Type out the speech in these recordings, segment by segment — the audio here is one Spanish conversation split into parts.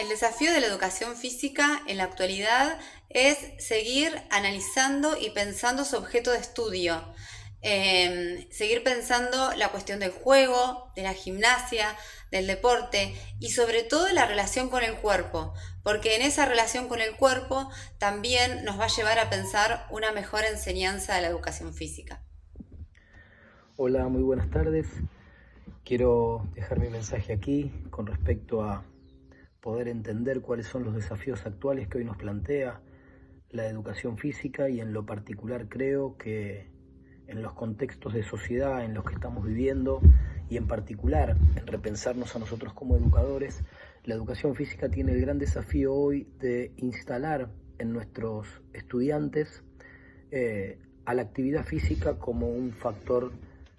El desafío de la educación física en la actualidad es seguir analizando y pensando su objeto de estudio, seguir pensando la cuestión del juego, de la gimnasia, del deporte y sobre todo la relación con el cuerpo, porque en esa relación con el cuerpo también nos va a llevar a pensar una mejor enseñanza de la educación física. Hola, muy buenas tardes. Quiero dejar mi mensaje aquí con respecto a poder entender cuáles son los desafíos actuales que hoy nos plantea la educación física y en lo particular creo que en los contextos de sociedad en los que estamos viviendo y en particular en repensarnos a nosotros como educadores, la educación física tiene el gran desafío hoy de instalar en nuestros estudiantes a la actividad física como un factor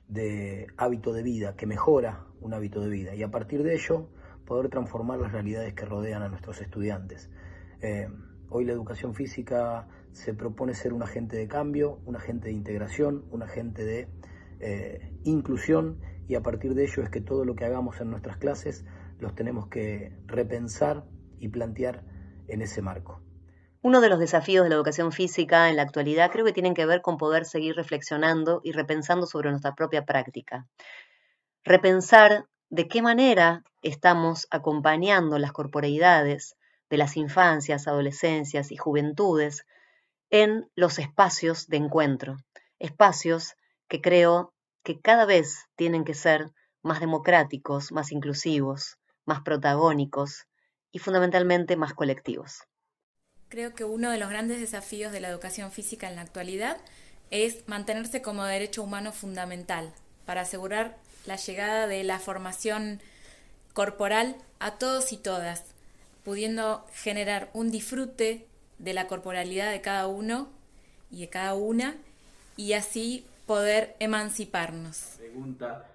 de hábito de vida, que mejora un hábito de vida y a partir de ello poder transformar las realidades que rodean a nuestros estudiantes. Eh, Hoy la educación física se propone ser un agente de cambio, un agente de integración, un agente de inclusión y a partir de ello es que todo lo que hagamos en nuestras clases los tenemos que repensar y plantear en ese marco. Uno de los desafíos de la educación física en la actualidad creo que tienen que ver con poder seguir reflexionando y repensando sobre nuestra propia práctica. Repensar de qué manera estamos acompañando las corporeidades de las infancias, adolescencias y juventudes en los espacios de encuentro, espacios que creo que cada vez tienen que ser más democráticos, más inclusivos, más protagónicos y fundamentalmente más colectivos. Creo que uno de los grandes desafíos de la educación física en la actualidad es mantenerse como derecho humano fundamental para asegurar la llegada de la formación corporal a todos y todas, pudiendo generar un disfrute de la corporalidad de cada uno y de cada una y así poder emanciparnos. Pregunta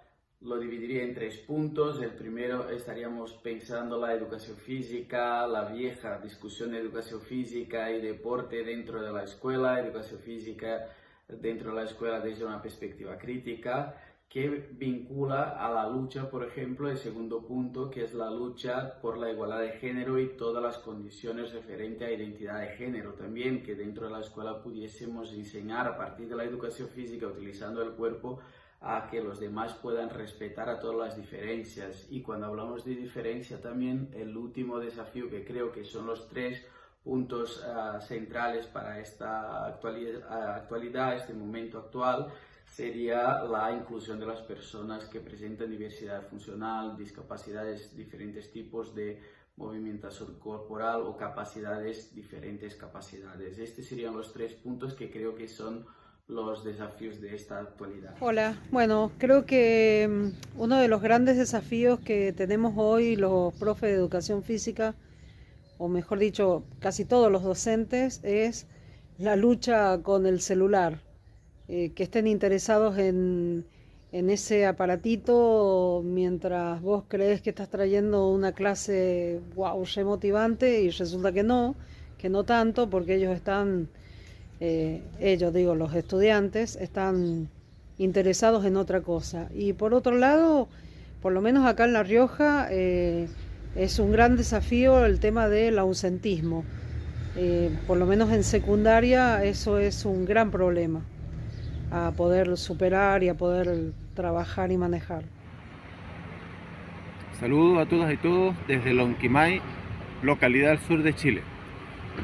lo dividiría en tres puntos. El primero estaríamos pensando la educación física, la vieja discusión de educación física y deporte dentro de la escuela, educación física dentro de la escuela desde una perspectiva crítica que vincula a la lucha, por ejemplo, el segundo punto, que es la lucha por la igualdad de género y todas las condiciones referentes a identidad de género. También que dentro de la escuela pudiésemos enseñar a partir de la educación física, utilizando el cuerpo, a que los demás puedan respetar a todas las diferencias. Y cuando hablamos de diferencia también, el último desafío que creo que son los tres puntos centrales para esta actualidad, este momento actual, sería la inclusión de las personas que presentan diversidad funcional, discapacidades, diferentes tipos de movimentación corporal o capacidades, diferentes capacidades. Estos serían los tres puntos que creo que son los desafíos de esta actualidad. Hola, bueno, creo que uno de los grandes desafíos que tenemos hoy los profes de educación física, o mejor dicho, casi todos los docentes, es la lucha con el celular. Que estén interesados en ese aparatito mientras vos crees que estás trayendo una clase wow, re motivante y resulta que no tanto, porque ellos están ellos, digo, los estudiantes, están interesados en otra cosa. Y por otro lado, por lo menos acá en La Rioja, es un gran desafío el tema del ausentismo. Por lo menos en secundaria eso es un gran problema a poder superar y a poder trabajar y manejar. Saludos a todas y todos desde Lonquimay, localidad al sur de Chile,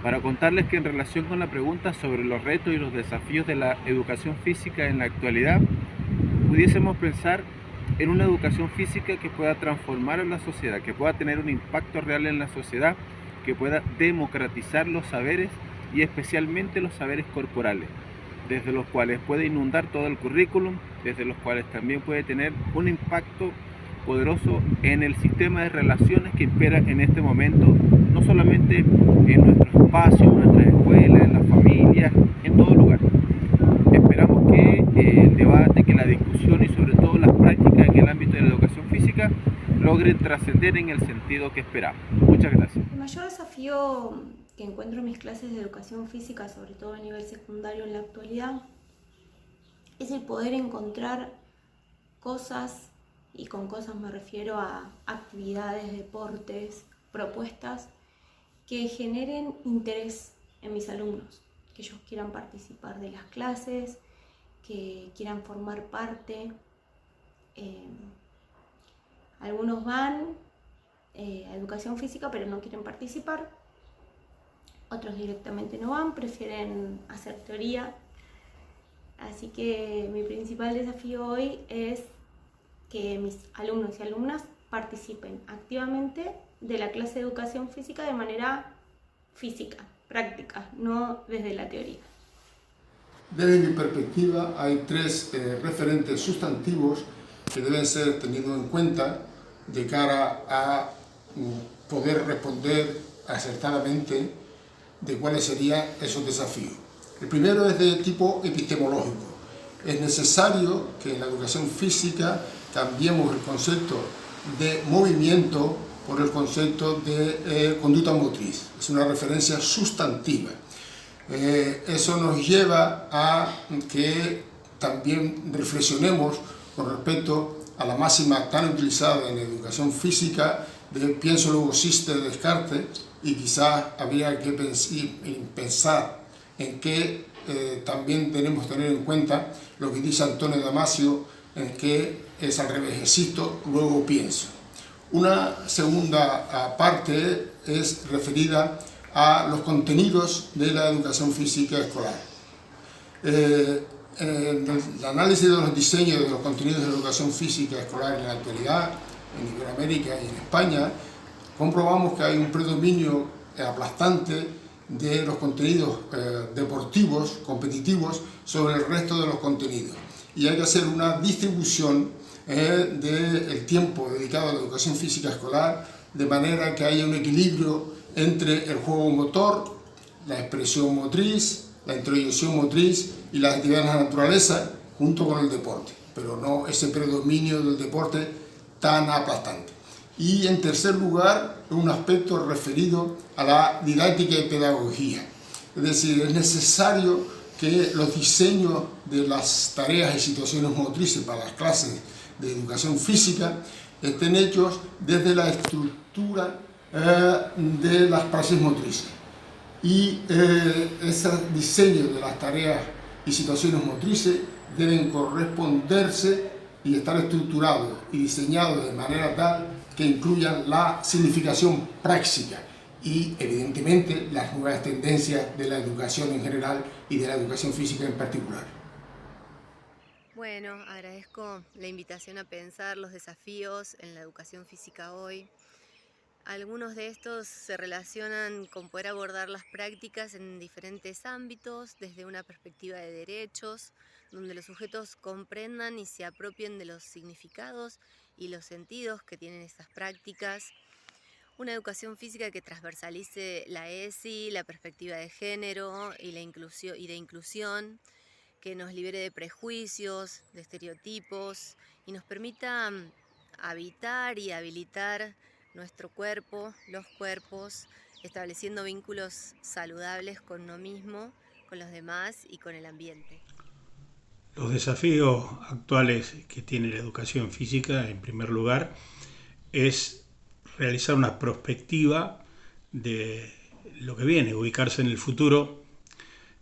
para contarles que en relación con la pregunta sobre los retos y los desafíos de la educación física en la actualidad, pudiésemos pensar en una educación física que pueda transformar a la sociedad, que pueda tener un impacto real en la sociedad, que pueda democratizar los saberes y especialmente los saberes corporales, desde los cuales puede inundar todo el currículum, desde los cuales también puede tener un impacto poderoso en el sistema de relaciones que impera en este momento, no solamente en nuestros espacios, en nuestras escuelas, en las familias, en todo lugar. Esperamos que el debate, que la discusión y sobre todo las prácticas en el ámbito de la educación física logren trascender en el sentido que esperamos. Muchas gracias. El mayor desafío que encuentro en mis clases de educación física, sobre todo a nivel secundario en la actualidad, es el poder encontrar cosas, y con cosas me refiero a actividades, deportes, propuestas que generen interés en mis alumnos, que ellos quieran participar de las clases, que quieran formar parte. Algunos van a educación física pero no quieren participar, otros directamente no van, prefieren hacer teoría. Así que mi principal desafío hoy es que mis alumnos y alumnas participen activamente de la clase de educación física de manera física, práctica, no desde la teoría. Desde mi perspectiva hay tres referentes sustantivos que deben ser tenidos en cuenta de cara a poder responder acertadamente de cuáles serían esos desafíos. El primero es de tipo epistemológico. Es necesario que en la educación física cambiemos el concepto de movimiento por el concepto de conducta motriz. Es una referencia sustantiva. Eso nos lleva a que también reflexionemos con respecto a la máxima tan utilizada en educación física de pienso luego existe de Descartes, y quizás habría que pensar en que también tenemos que tener en cuenta lo que dice Antonio Damasio, en que es al revés, existo, luego pienso. Una segunda parte es referida a los contenidos de la educación física escolar. En el análisis de los diseños de los contenidos de la educación física escolar en la actualidad, en Iberoamérica y en España, comprobamos que hay un predominio aplastante de los contenidos deportivos, competitivos, sobre el resto de los contenidos. Y hay que hacer una distribución del tiempo dedicado a la educación física escolar, de manera que haya un equilibrio entre el juego motor, la expresión motriz, la introyección motriz y las actividades de la naturaleza, junto con el deporte, pero no ese predominio del deporte tan aplastante. Y en tercer lugar, un aspecto referido a la didáctica y pedagogía. Es decir, es necesario que los diseños de las tareas y situaciones motrices para las clases de educación física estén hechos desde la estructura de las praxis motrices. Y esos diseños de las tareas y situaciones motrices deben corresponderse y estar estructurados y diseñados de manera tal que incluyan la significación práctica y, evidentemente, las nuevas tendencias de la educación en general y de la educación física en particular. Bueno, agradezco la invitación a pensar los desafíos en la educación física hoy. Algunos de estos se relacionan con poder abordar las prácticas en diferentes ámbitos, desde una perspectiva de derechos, donde los sujetos comprendan y se apropien de los significados y los sentidos que tienen estas prácticas. Una educación física que transversalice la ESI, la perspectiva de género y de inclusión, que nos libere de prejuicios, de estereotipos y nos permita habitar y habilitar nuestro cuerpo, los cuerpos, estableciendo vínculos saludables con uno mismo, con los demás y con el ambiente. Los desafíos actuales que tiene la educación física, en primer lugar, es realizar una prospectiva de lo que viene, ubicarse en el futuro,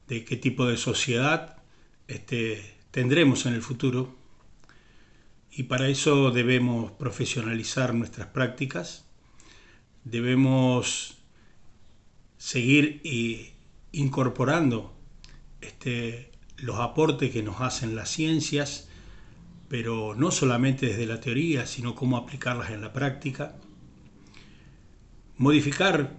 de qué tipo de sociedad tendremos en el futuro, y para eso debemos profesionalizar nuestras prácticas, debemos seguir incorporando los aportes que nos hacen las ciencias, pero no solamente desde la teoría, sino cómo aplicarlas en la práctica, modificar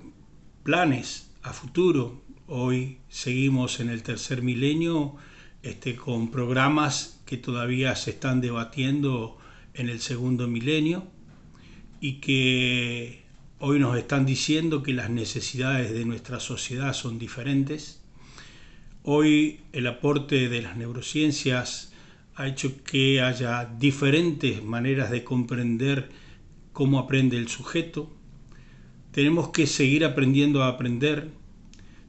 planes a futuro. Hoy seguimos en el tercer milenio con programas que todavía se están debatiendo en el segundo milenio y que hoy nos están diciendo que las necesidades de nuestra sociedad son diferentes. Hoy el aporte de las neurociencias ha hecho que haya diferentes maneras de comprender cómo aprende el sujeto. Tenemos que seguir aprendiendo a aprender,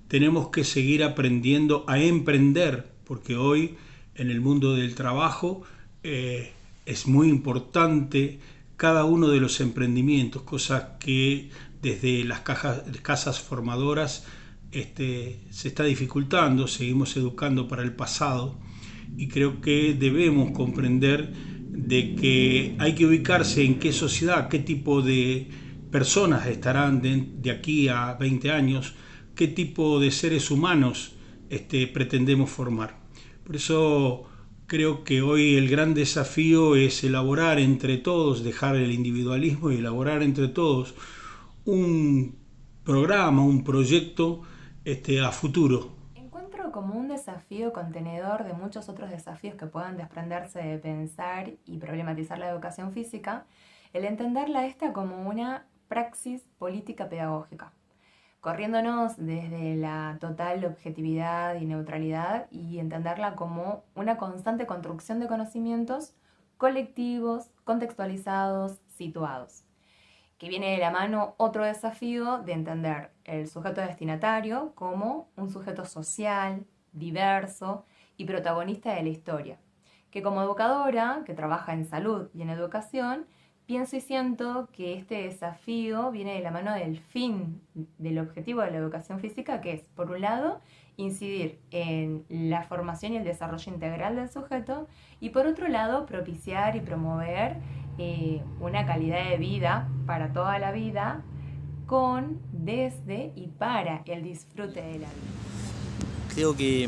tenemos que seguir aprendiendo a emprender, porque hoy en el mundo del trabajo es muy importante cada uno de los emprendimientos, cosas que desde las casas formadoras se está dificultando, seguimos educando para el pasado y creo que debemos comprender de que hay que ubicarse en qué sociedad, qué tipo de personas estarán de aquí a 20 años, qué tipo de seres humanos pretendemos formar. Por eso creo que hoy el gran desafío es elaborar entre todos, dejar el individualismo y elaborar entre todos un programa, un proyecto a futuro. Encuentro como un desafío contenedor de muchos otros desafíos que puedan desprenderse de pensar y problematizar la educación física, el entenderla esta como una praxis política pedagógica, corriéndonos desde la total objetividad y neutralidad y entenderla como una constante construcción de conocimientos colectivos, contextualizados, situados, que viene de la mano otro desafío de entender el sujeto destinatario como un sujeto social, diverso y protagonista de la historia, que como educadora, que trabaja en salud y en educación, pienso y siento que este desafío viene de la mano del fin, del objetivo de la educación física, que es, por un lado, incidir en la formación y el desarrollo integral del sujeto, y por otro lado, propiciar y promover una calidad de vida para toda la vida, con, desde y para el disfrute de la vida. Creo que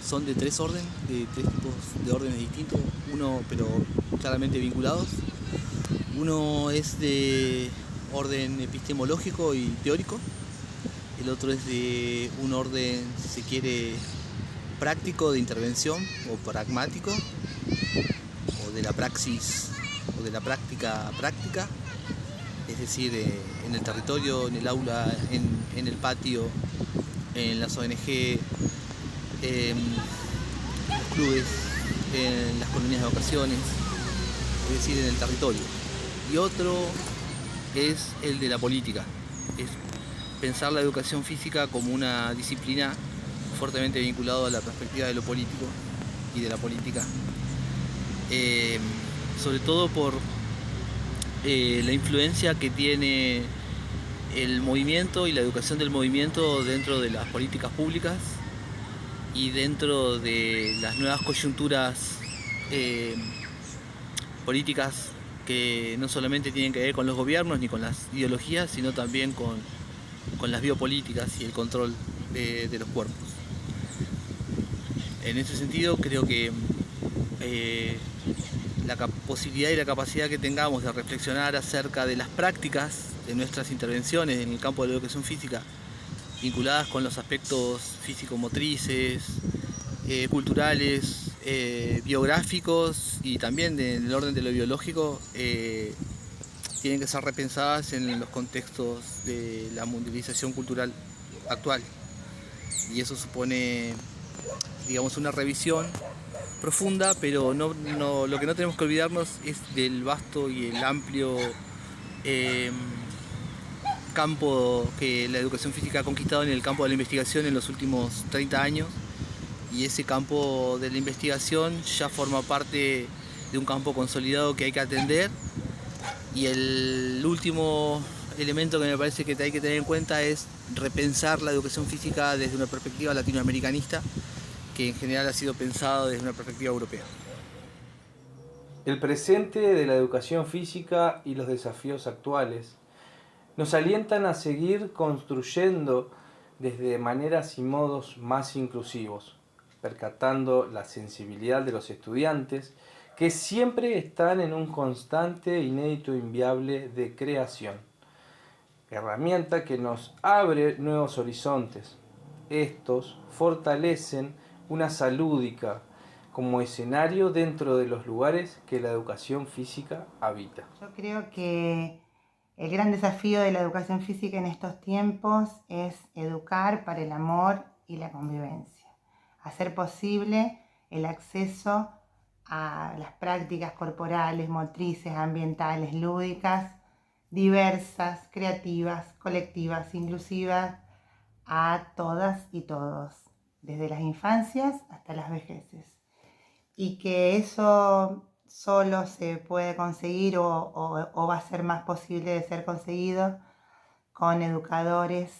son de tres tipos de órdenes distintos, uno pero claramente vinculados. Uno es de orden epistemológico y teórico, el otro es de un orden, si se quiere, práctico de intervención o pragmático, o de la praxis o de la práctica, es decir, en el territorio, en el aula, en el patio, en las ONG, en los clubes, en las colonias de vacaciones, es decir, en el territorio. Y otro es el de la política, es pensar la educación física como una disciplina fuertemente vinculada a la perspectiva de lo político y de la política, sobre todo por la influencia que tiene el movimiento y la educación del movimiento dentro de las políticas públicas y dentro de las nuevas coyunturas políticas que no solamente tienen que ver con los gobiernos ni con las ideologías, sino también con las biopolíticas y el control de los cuerpos. En ese sentido, creo que la posibilidad y la capacidad que tengamos de reflexionar acerca de las prácticas de nuestras intervenciones en el campo de la educación física, vinculadas con los aspectos físico-motrices, culturales, biográficos y también en el orden de lo biológico, tienen que ser repensadas en los contextos de la mundialización cultural actual. Y eso supone, digamos, una revisión profunda, pero lo que no tenemos que olvidarnos es del vasto y el amplio campo que la educación física ha conquistado en el campo de la investigación en los últimos 30 años. Y ese campo de la investigación ya forma parte de un campo consolidado que hay que atender. Y el último elemento que me parece que hay que tener en cuenta es repensar la educación física desde una perspectiva latinoamericanista, que en general ha sido pensado desde una perspectiva europea. El presente de la educación física y los desafíos actuales nos alientan a seguir construyendo desde maneras y modos más inclusivos, percatando la sensibilidad de los estudiantes que siempre están en un constante, inédito, inviable de creación. Herramienta que nos abre nuevos horizontes. Estos fortalecen una salud lúdica como escenario dentro de los lugares que la educación física habita. Yo creo que el gran desafío de la educación física en estos tiempos es educar para el amor y la convivencia. Hacer posible el acceso a las prácticas corporales, motrices, ambientales, lúdicas, diversas, creativas, colectivas, inclusivas, a todas y todos, desde las infancias hasta las vejeces. Y que eso solo se puede conseguir o va a ser más posible de ser conseguido con educadores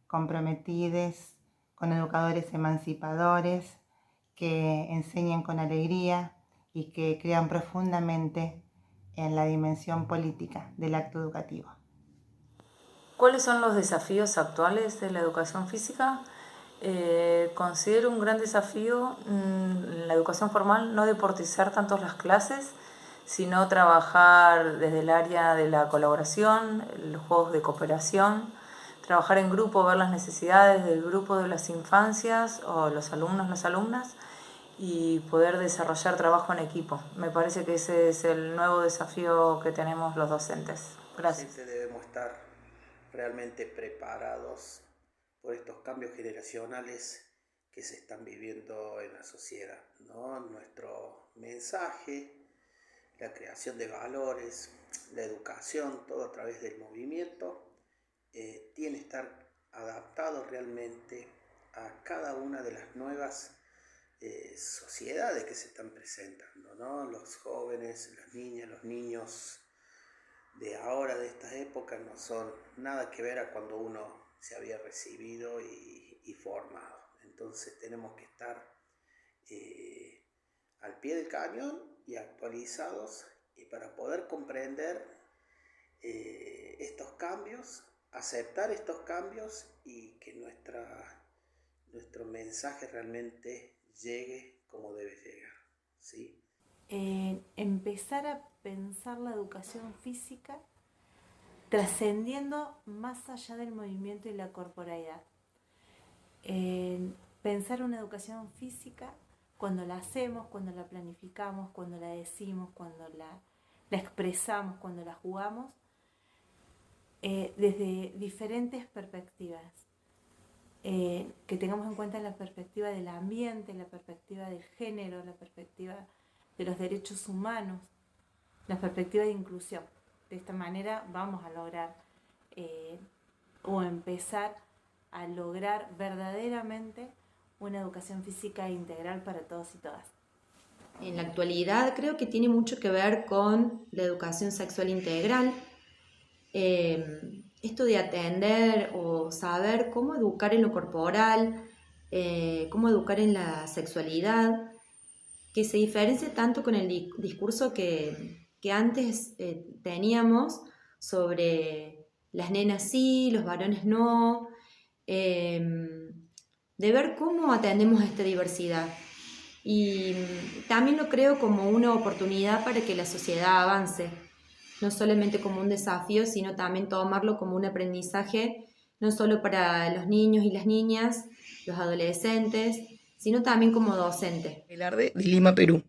comprometidos, con educadores emancipadores que enseñen con alegría y que crean profundamente en la dimensión política del acto educativo. ¿Cuáles son los desafíos actuales de la educación física? Considero un gran desafío la educación formal no deportizar tanto las clases, sino trabajar desde el área de la colaboración, los juegos de cooperación, trabajar en grupo, ver las necesidades del grupo de las infancias o los alumnos, las alumnas, y poder desarrollar trabajo en equipo. Me parece que ese es el nuevo desafío que tenemos los docentes. Gracias. Debemos estar realmente preparados por estos cambios generacionales que se están viviendo en la sociedad, ¿no? Nuestro mensaje, la creación de valores, la educación, todo a través del movimiento, tiene que estar adaptado realmente a cada una de las nuevas sociedades que se están presentando, ¿no? Los jóvenes, las niñas, los niños de ahora, de esta época, no son nada que ver a cuando uno se había recibido y formado. Entonces tenemos que estar al pie del cañón y actualizados, y para poder comprender estos cambios, aceptar estos cambios y que nuestro mensaje realmente llegue como debe llegar, ¿sí? Empezar a pensar la educación física trascendiendo más allá del movimiento y la corporalidad. Pensar una educación física cuando la hacemos, cuando la planificamos, cuando la decimos, cuando la expresamos, cuando la jugamos, desde diferentes perspectivas. Que tengamos en cuenta la perspectiva del ambiente, la perspectiva del género, la perspectiva de los derechos humanos, la perspectiva de inclusión. De esta manera vamos a lograr o empezar a lograr verdaderamente una educación física integral para todos y todas. En la actualidad creo que tiene mucho que ver con la educación sexual integral, esto de atender o saber cómo educar en lo corporal, cómo educar en la sexualidad, que se diferencia tanto con el discurso que antes teníamos sobre las nenas sí, los varones no, de ver cómo atendemos a esta diversidad. Y también lo creo como una oportunidad para que la sociedad avance, no solamente como un desafío, sino también tomarlo como un aprendizaje, no solo para los niños y las niñas, los adolescentes, sino también como docente. De Lima, Perú.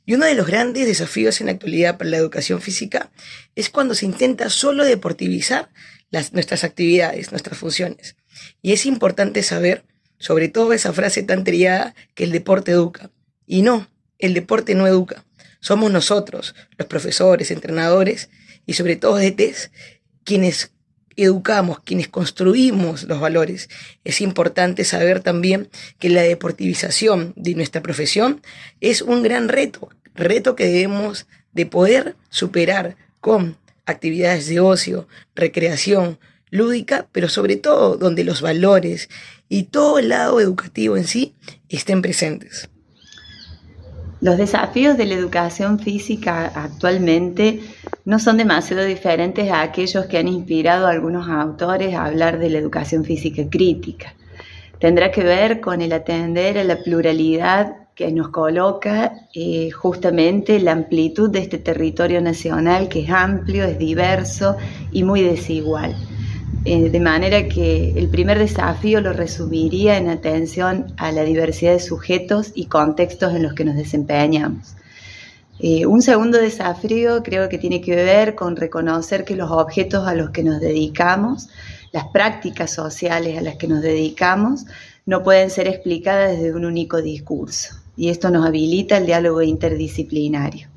Y uno de los grandes desafíos en la actualidad para la educación física es cuando se intenta solo deportivizar nuestras actividades, nuestras funciones. Y es importante saber, sobre todo esa frase tan trillada, que el deporte educa. Y no, el deporte no educa. Somos nosotros, los profesores, entrenadores y sobre todo DTs, quienes educamos, quienes construimos los valores. Es importante saber también que la deportivización de nuestra profesión es un gran reto que debemos de poder superar con actividades de ocio, recreación, lúdica, pero sobre todo donde los valores y todo el lado educativo en sí estén presentes. Los desafíos de la educación física actualmente no son demasiado diferentes a aquellos que han inspirado a algunos autores a hablar de la educación física crítica. Tendrá que ver con el atender a la pluralidad que nos coloca justamente la amplitud de este territorio nacional, que es amplio, es diverso y muy desigual. De manera que el primer desafío lo resumiría en atención a la diversidad de sujetos y contextos en los que nos desempeñamos. Un segundo desafío creo que tiene que ver con reconocer que los objetos a los que nos dedicamos, las prácticas sociales a las que nos dedicamos, no pueden ser explicadas desde un único discurso. Y esto nos habilita el diálogo interdisciplinario.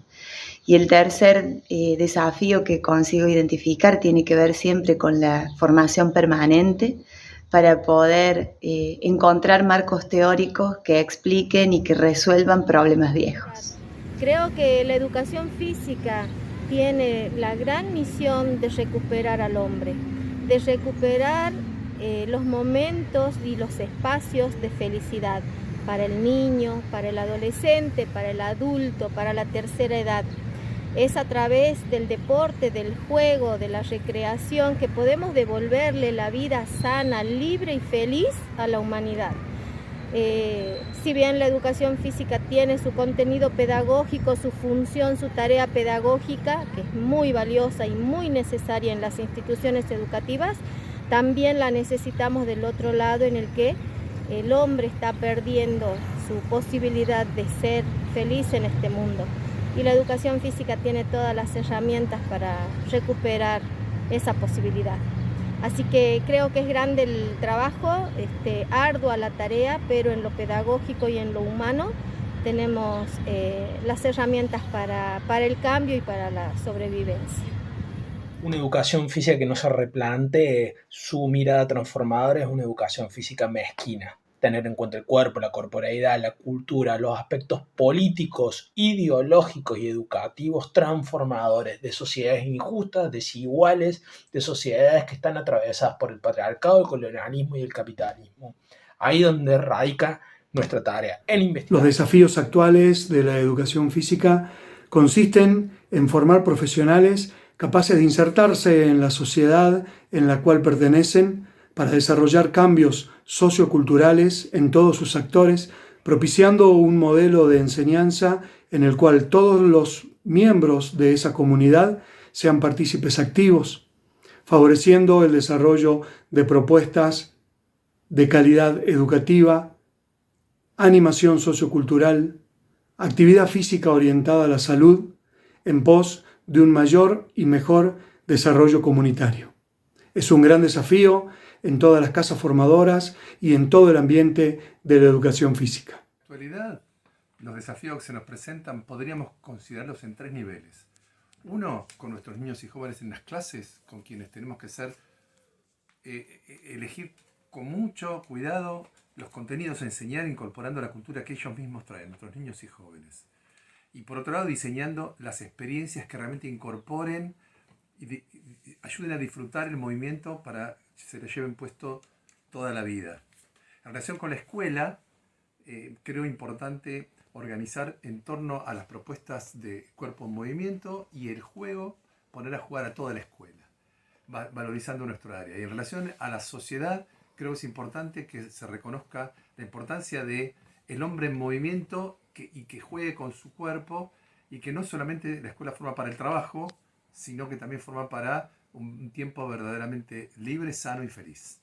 Y el tercer desafío que consigo identificar tiene que ver siempre con la formación permanente para poder encontrar marcos teóricos que expliquen y que resuelvan problemas viejos. Creo que la educación física tiene la gran misión de recuperar al hombre. de recuperar los momentos y los espacios de felicidad para el niño, para el adolescente, para el adulto, para la tercera edad. Es a través del deporte, del juego, de la recreación que podemos devolverle la vida sana, libre y feliz a la humanidad. Si bien la educación física tiene su contenido pedagógico, su función, su tarea pedagógica, que es muy valiosa y muy necesaria en las instituciones educativas, también la necesitamos del otro lado, en el que el hombre está perdiendo su posibilidad de ser feliz en este mundo. Y la educación física tiene todas las herramientas para recuperar esa posibilidad. Así que creo que es grande el trabajo, ardua la tarea, pero en lo pedagógico y en lo humano tenemos las herramientas para el cambio y para la sobrevivencia. Una educación física que no se replantee su mirada transformadora es una educación física mezquina. Tener en cuenta el cuerpo, la corporeidad, la cultura, los aspectos políticos, ideológicos y educativos transformadores de sociedades injustas, desiguales, de sociedades que están atravesadas por el patriarcado, el colonialismo y el capitalismo. Ahí donde radica nuestra tarea, en investigar. Los desafíos actuales de la educación física consisten en formar profesionales capaces de insertarse en la sociedad en la cual pertenecen para desarrollar cambios socioculturales en todos sus actores, propiciando un modelo de enseñanza en el cual todos los miembros de esa comunidad sean partícipes activos, favoreciendo el desarrollo de propuestas de calidad educativa, animación sociocultural, actividad física orientada a la salud, en pos de un mayor y mejor desarrollo comunitario. Es un gran desafío en todas las casas formadoras y en todo el ambiente de la educación física. En la actualidad, los desafíos que se nos presentan podríamos considerarlos en 3 niveles. Uno, con nuestros niños y jóvenes en las clases, con quienes tenemos que elegir con mucho cuidado los contenidos a enseñar, incorporando la cultura que ellos mismos traen, nuestros niños y jóvenes. Y por otro lado, diseñando las experiencias que realmente incorporen y ayuden a disfrutar el movimiento para que se lo lleven puesto toda la vida. En relación con la escuela, creo importante organizar en torno a las propuestas de cuerpo en movimiento y el juego, poner a jugar a toda la escuela, valorizando nuestro área. Y en relación a la sociedad, creo que es importante que se reconozca la importancia de el hombre en movimiento y que juegue con su cuerpo, y que no solamente la escuela forma para el trabajo, sino que también forma para un tiempo verdaderamente libre, sano y feliz.